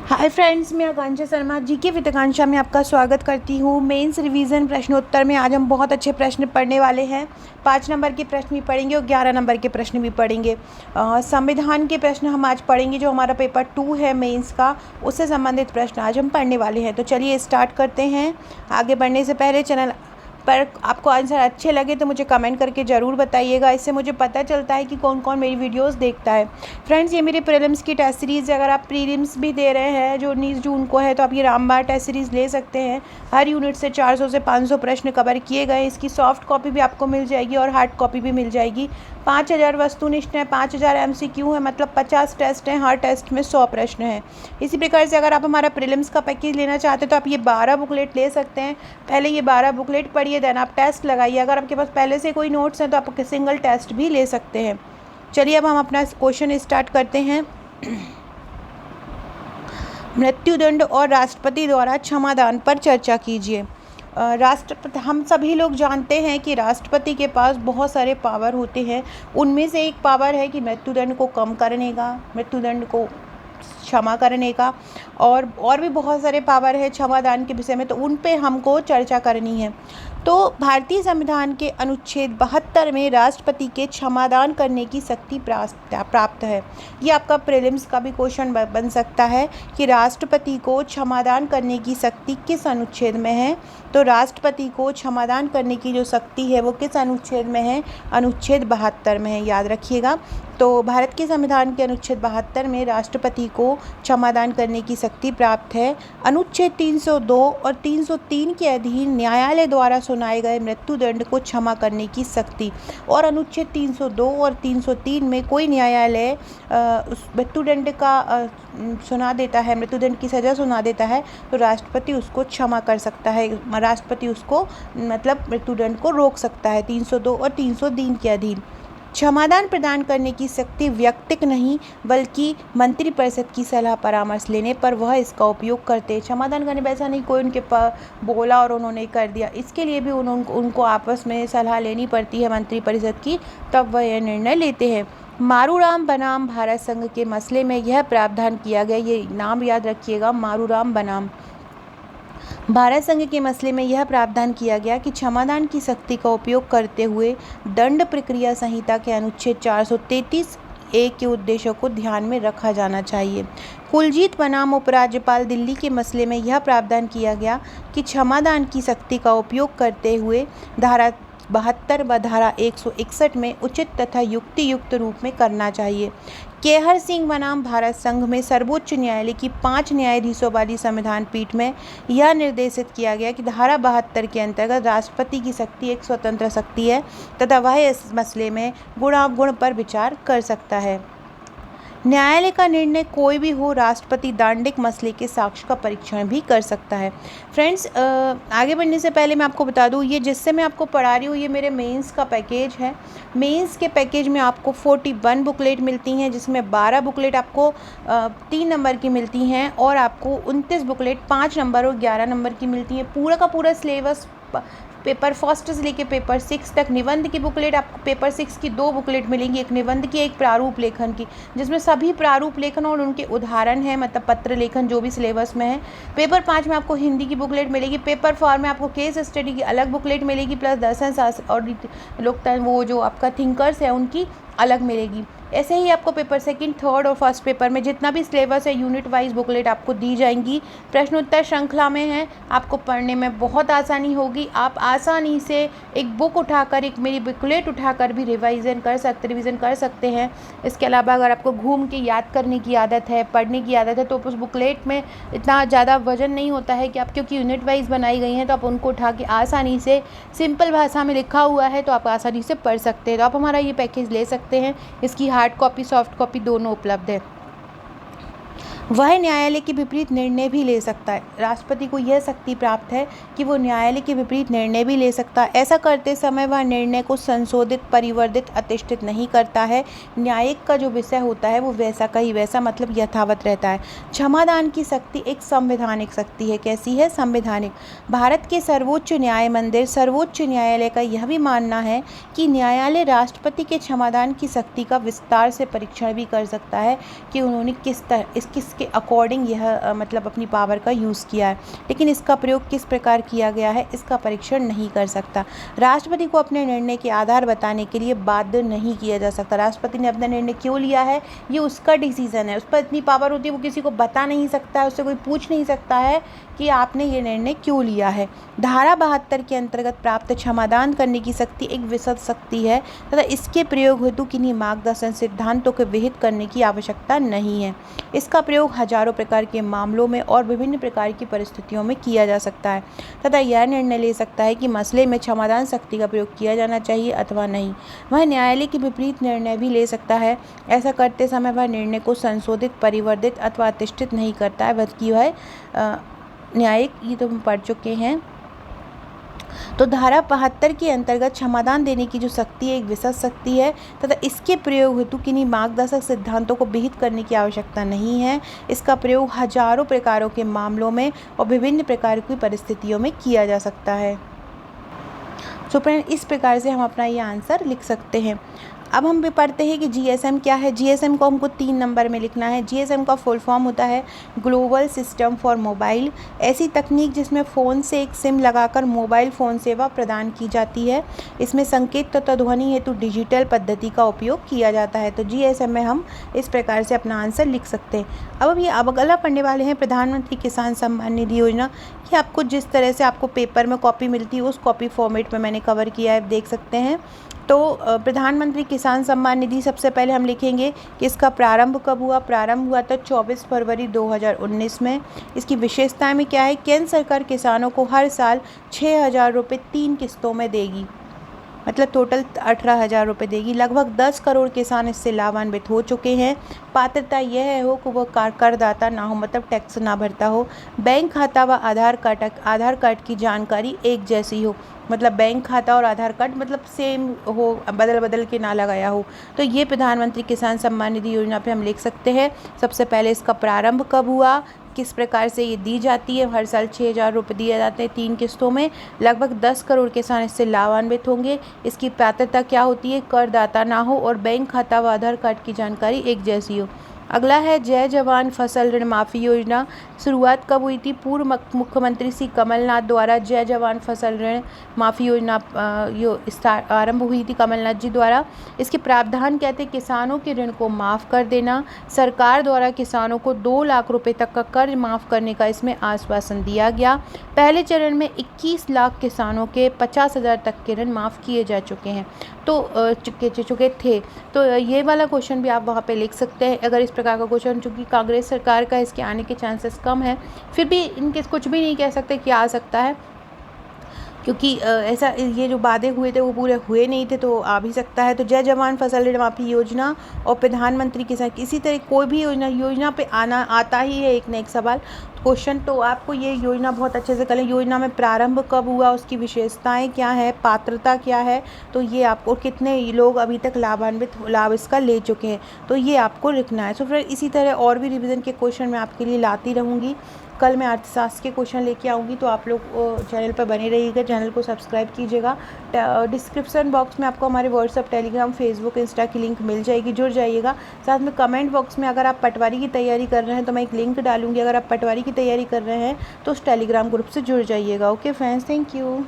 Hi friends, मैं आकांक्षा Sharma GK with आकांक्षा में आपका स्वागत करती हूँ। मेंस रिवीजन प्रश्नोत्तर में आज हम बहुत अच्छे प्रश्न पढ़ने वाले हैं। 5 नंबर के प्रश्न भी पढ़ेंगे और 11 नंबर के प्रश्न भी पढ़ेंगे। संविधान के प्रश्न हम आज पढ़ेंगे, जो हमारा पेपर 2 है मेंस का, उससे संबंधित प्रश्न आज हम पढ़ने वाले हैं। तो चलिए स्टार्ट करते हैं। आगे बढ़ने से पहले चैनल पर आपको आंसर अच्छे लगे तो मुझे कमेंट करके ज़रूर बताइएगा। इससे मुझे पता चलता है कि कौन कौन मेरी वीडियोस देखता है। फ्रेंड्स, ये मेरी प्रीलिम्स की टेस्ट सीरीज़ है। अगर आप प्रीलिम्स भी दे रहे हैं जो 19 जून को है, तो आप ये रामबाण टेस्ट सीरीज़ ले सकते हैं। हर यूनिट से 400 से 500 प्रश्न कवर किए गए। इसकी सॉफ्ट कॉपी भी आपको मिल जाएगी और हार्ड कॉपी भी मिल जाएगी। 5000 वस्तुनिष्ठ है, 5000 MCQ है, मतलब 50 टेस्ट हैं। हर टेस्ट में 100 प्रश्न हैं। इसी प्रकार से अगर आप हमारा प्रीलिम्स का पैकेज लेना चाहते हैं तो आप ये 12 बुकलेट ले सकते हैं। पहले ये 12 बुकलेट पढ़िए, देन आप टेस्ट लगाइए। अगर आपके पास पहले से कोई नोट्स हैं तो आप सिंगल टेस्ट भी ले सकते हैं। चलिए अब हम अपना क्वेश्चन स्टार्ट करते हैं। मृत्युदंड और राष्ट्रपति द्वारा क्षमादान पर चर्चा कीजिए। राष्ट्रपति, हम सभी लोग जानते हैं कि राष्ट्रपति के पास बहुत सारे पावर होते हैं। उनमें से एक पावर है कि मृत्युदंड को कम करने का, मृत्युदंड को क्षमा करने का, और भी बहुत सारे पावर है क्षमादान के विषय में, तो उन पे हमको चर्चा करनी है। तो भारतीय संविधान के अनुच्छेद 72 में राष्ट्रपति के क्षमादान करने की शक्ति प्राप्त है। ये आपका प्रीलिम्स का भी क्वेश्चन बन सकता है कि राष्ट्रपति को क्षमादान करने की शक्ति किस अनुच्छेद में है। तो राष्ट्रपति को क्षमादान करने की जो शक्ति है वो किस अनुच्छेद में है? अनुच्छेद 72 में है, याद रखिएगा। तो भारत के संविधान के अनुच्छेद 72 में राष्ट्रपति को क्षमादान करने की शक्ति प्राप्त है। अनुच्छेद 302 और 303 के अधीन न्यायालय द्वारा सुनाए गए मृत्युदंड को क्षमा करने की शक्ति, और अनुच्छेद 302 और 303 में कोई न्यायालय उस मृत्युदंड का सुना देता है, मृत्युदंड की सज़ा सुना देता है, तो राष्ट्रपति उसको क्षमा कर सकता है। राष्ट्रपति उसको मतलब मृत्युदंड को रोक सकता है 302 और 303 के अधीन। क्षमादान प्रदान करने की शक्ति व्यक्तिक नहीं बल्कि मंत्रिपरिषद की सलाह परामर्श लेने पर वह इसका उपयोग करते हैं। क्षमादान करने पर ऐसा नहीं कोई उनके बोला और उन्होंने कर दिया, इसके लिए भी उनको आपस में सलाह लेनी पड़ती है मंत्रिपरिषद की, तब वह यह निर्णय लेते हैं। मारूराम बनाम भारत संघ के मसले में यह प्रावधान किया गया, ये नाम याद रखिएगा, मारूराम बनाम भारत संघ के मसले में यह प्रावधान किया गया कि क्षमादान की शक्ति का उपयोग करते हुए दंड प्रक्रिया संहिता के अनुच्छेद 433A के उद्देश्यों को ध्यान में रखा जाना चाहिए। कुलजीत बनाम उपराज्यपाल दिल्ली के मसले में यह प्रावधान किया गया कि क्षमादान की शक्ति का उपयोग करते हुए धारा 72 व धारा 161 में उचित तथा युक्तियुक्त रूप में करना चाहिए। केहर सिंह बनाम भारत संघ में सर्वोच्च न्यायालय की 5 न्यायाधीशों वाली संविधान पीठ में यह निर्देशित किया गया कि धारा 72 के अंतर्गत राष्ट्रपति की शक्ति एक स्वतंत्र शक्ति है तथा वह इस मसले में गुणावगुण पर विचार कर सकता है। न्यायालय का निर्णय कोई भी हो, राष्ट्रपति दांडिक मसले के साक्ष्य का परीक्षण भी कर सकता है। फ्रेंड्स, आगे बढ़ने से पहले मैं आपको बता दूं, ये जिससे मैं आपको पढ़ा रही हूँ ये मेरे मेंस का पैकेज है। मेंस के पैकेज में आपको 41 बुकलेट मिलती हैं, जिसमें 12 बुकलेट आपको 3 नंबर की मिलती हैं और आपको 29 बुकलेट 5 नंबर और 11 नंबर की मिलती हैं। पूरा का पूरा सिलेबस पेपर फर्स्ट से लेके पेपर 6 तक। निबंध की बुकलेट आपको पेपर 6 की 2 बुकलेट मिलेंगी, एक निबंध की, एक प्रारूप लेखन की, जिसमें सभी प्रारूप लेखन और उनके उदाहरण हैं, मतलब पत्र लेखन जो भी सिलेबस में है। पेपर 5 में आपको हिंदी की बुकलेट मिलेगी। पेपर 4 में आपको केस स्टडी की अलग बुकलेट मिलेगी, प्लस दर्शन शास्त्र और लोकतंत्र, वो जो आपका थिंकर्स है उनकी अलग मिलेगी। ऐसे ही आपको पेपर 2nd, 3rd और 1st पेपर में जितना भी सिलेबस है यूनिट वाइज बुकलेट आपको दी जाएंगी। प्रश्नोत्तर श्रृंखला में है, आपको पढ़ने में बहुत आसानी होगी। आप आसानी से एक बुक उठाकर, एक मेरी बुकलेट उठाकर भी रिवीजन कर सकते हैं। इसके अलावा अगर आपको घूम के याद करने की आदत है, पढ़ने की आदत है, तो उस बुकलेट में इतना ज़्यादा वजन नहीं होता है कि आप, क्योंकि यूनिट वाइज बनाई गई हैं, तो आप उनको उठा के आसानी से सिंपल भाषा में लिखा हुआ है तो आप आसानी से पढ़ सकते हैं। तो आप हमारा ये पैकेज ले सकते हैं। इसकी हार्ड कॉपी, सॉफ्ट कॉपी दोनों उपलब्ध है। वह न्यायालय के विपरीत निर्णय भी ले सकता है। राष्ट्रपति को यह शक्ति प्राप्त है कि वो न्यायालय के विपरीत निर्णय भी ले सकता है। ऐसा करते समय वह निर्णय को संशोधित, परिवर्तित, अधिष्ठित नहीं करता है। न्यायिक का जो विषय होता है वो वैसा का ही वैसा, मतलब यथावत रहता है। क्षमादान की शक्ति एक संवैधानिक शक्ति है। कैसी है? संवैधानिक। भारत के सर्वोच्च न्याय मंदिर सर्वोच्च न्यायालय का यह भी मानना है कि न्यायालय राष्ट्रपति के क्षमादान की शक्ति का विस्तार से परीक्षण भी कर सकता है कि उन्होंने किस उसके अकॉर्डिंग यह मतलब अपनी पावर का यूज़ किया है, लेकिन इसका प्रयोग किस प्रकार किया गया है इसका परीक्षण नहीं कर सकता। राष्ट्रपति को अपने निर्णय के आधार बताने के लिए बाध्य नहीं किया जा सकता। राष्ट्रपति ने अपना निर्णय क्यों लिया है ये उसका डिसीजन है, उस पर इतनी पावर होती है, वो किसी को बता नहीं सकता है, उससे कोई पूछ नहीं सकता है कि आपने ये निर्णय क्यों लिया है। धारा 72 के अंतर्गत प्राप्त क्षमादान करने की शक्ति एक विशद शक्ति है तथा इसके प्रयोग हेतु किन्हीं मार्गदर्शन सिद्धांतों के विहित करने की आवश्यकता नहीं है। इसका प्रयोग हजारों प्रकार के मामलों में और विभिन्न प्रकार की परिस्थितियों में किया जा सकता है तथा यह निर्णय ले सकता है कि मसले में क्षमादान शक्ति का प्रयोग किया जाना चाहिए अथवा नहीं। वह न्यायालय के विपरीत निर्णय भी ले सकता है। ऐसा करते समय वह निर्णय को संशोधित, परिवर्तित अथवा प्रतिष्ठित नहीं करता है, बल्कि वह न्यायिक, ये तो हम पढ़ चुके हैं। तो धारा 72 के अंतर्गत क्षमादान देने की जो शक्ति है एक विशेष शक्ति है तथा इसके प्रयोग हेतु किन्हीं मार्गदर्शक सिद्धांतों को विहित करने की आवश्यकता नहीं है। इसका प्रयोग हजारों प्रकारों के मामलों में और विभिन्न प्रकार की परिस्थितियों में किया जा सकता है। तो फ्रेंड, इस प्रकार से हम अपना ये आंसर लिख सकते हैं। अब हम भी पढ़ते हैं कि जीएसएम क्या है। जीएसएम को हमको 3 नंबर में लिखना है। जीएसएम का फुल फॉर्म होता है ग्लोबल सिस्टम फॉर मोबाइल। ऐसी तकनीक जिसमें फ़ोन से एक सिम लगाकर मोबाइल फ़ोन सेवा प्रदान की जाती है। इसमें संकेत तथा ध्वनि हेतु डिजिटल पद्धति का उपयोग किया जाता है। तो जीएसएम में हम इस प्रकार से अपना आंसर लिख सकते हैं। अब अगला पढ़ने वाले हैं प्रधानमंत्री किसान सम्मान निधि योजना। कि आपको जिस तरह से आपको पेपर में कॉपी मिलती है उस कॉपी फॉर्मेट में मैंने कवर किया है, देख सकते हैं। तो प्रधानमंत्री किसान सम्मान निधि सबसे पहले हम लिखेंगे कि इसका प्रारंभ कब हुआ। प्रारंभ हुआ था 24 फरवरी 2019 में। इसकी विशेषताएं में क्या है, केंद्र सरकार किसानों को हर साल 6,000 रुपये 3 किस्तों में देगी, मतलब टोटल 18,000 रुपये देगी। लगभग 10 करोड़ किसान इससे लाभान्वित हो चुके हैं। पात्रता यह हो कि वह करदाता ना हो, मतलब टैक्स ना भरता हो। बैंक खाता व आधार कार्ड की जानकारी एक जैसी हो, मतलब बैंक खाता और आधार कार्ड मतलब सेम हो, बदल के ना लगाया हो। तो ये प्रधानमंत्री किसान सम्मान निधि योजना पे हम लिख सकते हैं। सबसे पहले इसका प्रारंभ कब हुआ, किस प्रकार से ये दी जाती है। हर साल 6,000 रुपये दिए जाते हैं 3 किस्तों में। लगभग 10 करोड़ किसान इससे लाभान्वित होंगे। इसकी पात्रता क्या होती है, करदाता ना हो और बैंक खाता व आधार कार्ड की जानकारी एक जैसी हो। अगला है जय जवान फसल ऋण माफ़ी योजना। शुरुआत कब हुई थी, पूर्व मुख्यमंत्री श्री कमलनाथ द्वारा जय जवान फसल ऋण माफ़ी योजना आरंभ हुई थी कमलनाथ जी द्वारा। इसके प्रावधान क्या थे, किसानों के ऋण को माफ़ कर देना। सरकार द्वारा किसानों को 2 लाख रुपए तक का कर्ज माफ़ करने का इसमें आश्वासन दिया गया। पहले चरण में 21 लाख किसानों के 50,000 तक के ऋण माफ़ किए जा चुके हैं, तो चुके थे। तो ये वाला क्वेश्चन भी आप वहाँ पे लिख सकते हैं। अगर इस प्रकार का क्वेश्चन, चूँकि कांग्रेस सरकार का इसके आने के चांसेस कम है, फिर भी इनके कुछ भी नहीं कह सकते कि आ सकता है, क्योंकि ऐसा ये जो वादे हुए थे वो पूरे हुए नहीं थे, तो आ भी सकता है। तो जय जवान फसल ऋण माफ़ी योजना और प्रधानमंत्री किसान, इसी तरह कोई भी योजना पे आता ही है एक न एक सवाल क्वेश्चन। तो आपको ये योजना बहुत अच्छे से करें। योजना में प्रारंभ कब हुआ, उसकी विशेषताएं क्या है, पात्रता क्या है, तो ये आपको कितने लोग अभी तक लाभ इसका ले चुके हैं, तो ये आपको लिखना है। तो फिर इसी तरह और भी रिवीजन के क्वेश्चन मैं आपके लिए लाती रहूँगी। कल मैं अर्थशास्त्र के क्वेश्चन लेके आऊँगी, तो आप लोग चैनल पर बने रहिएगा, चैनल को सब्सक्राइब कीजिएगा। डिस्क्रिप्शन बॉक्स में आपको हमारे व्हाट्सअप, टेलीग्राम, फेसबुक, इंस्टा की लिंक मिल जाएगी, जुड़ जाइएगा। साथ में कमेंट बॉक्स में अगर आप पटवारी की तैयारी कर रहे हैं तो मैं एक लिंक डालूंगी। अगर आप पटवारी की तैयारी कर रहे हैं तो उस टेलीग्राम ग्रुप से जुड़ जाइएगा। Okay friends, thank you.